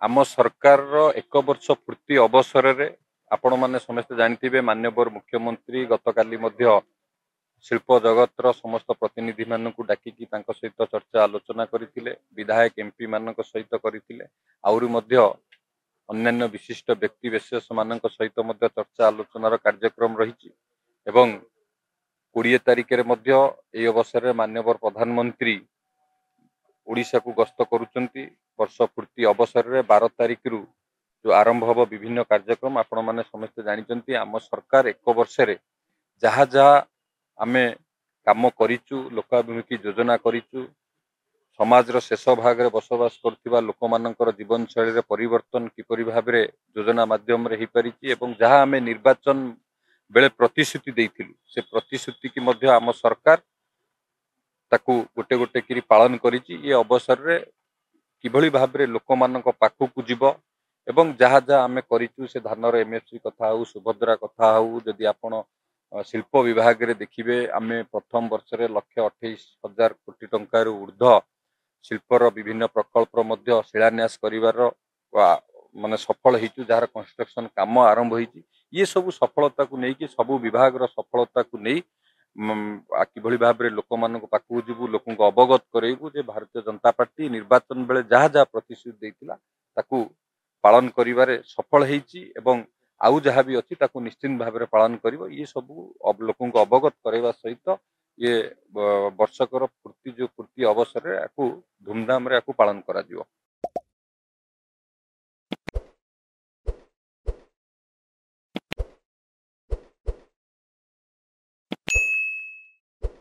आम सरकार एक वर्ष पूर्ति अवसर में आपण मैंने समस्ते जानते माननीय मुख्यमंत्री गतकाली शिल्प जगतर समस्त प्रतिनिधि मानक डाकिकी सहित चर्चा आलोचना करते विधायक एमपी मान सहित करते अन्य विशिष्ट व्यक्ति विशेष मान सहित चर्चा आलोचनार कार्यक्रम रही 20 तारिख में अवसर में माननीय प्रधानमंत्री ओडिशा को गस्त करुचंती वर्ष पूर्ति अवसर में 12 तारिख रु जो आरंभ हम विभिन्न कार्यक्रम आपण मैंने समस्ते जानते आम सरकार एक वर्ष रे जहाँ जहाँ आमे काम करिचु लोकाभिमुखी योजना करिचु समाज शेष भाग में बसवास करथिबा लोक मानकर जीवन शैली रे परिवर्तन किपरि भाव रे योजना माध्यम रे ही परिची एवं जहाँ आमे निर्वाचन बेले प्रतिश्रुति देइथिलु से प्रतिश्रुति की मध्य आम सरकार ताकू गोटे गोटे करी पालन करिची ये अवसर रे किभली भाव रे लोक मानक पाखु जीव एवं जहाँ जहाँ आमे करिचु से धानर एमएसपी कथा हो सुभद्रा कथा हो जदि आपण शिल्प विभाग रे देखिबे आमे प्रथम वर्ष रे 1,28,000 कोटी टंका रु ऊर्ध्व शिल्पर विभिन्न प्रकल्प मध्य शिलान्यास करिवार माने सफल हिचु जार कंस्ट्रक्शन काम आरंभ होईची ये सब सफलता को नहीं कि सबु विभाग रो सफलता को नहीं किभली भाव रे लोक मानक पाखु जीवु लोक अवगत करेबु जे भारतीय जनता पार्टी निर्वाचन बेले जहाँ जहाँ प्रतिश्रुति देइतिला ताकू पालन करिवारे सफल हेची एवं आउ जहाँ भी अच्छी ताकू निश्चित भाव में पालन करिवो ये सब लोक अवगत करवा सहित ये वर्षकर पूर्ति जो पूर्ति अवसर रे धूमधाम रे पालन करा जिवो।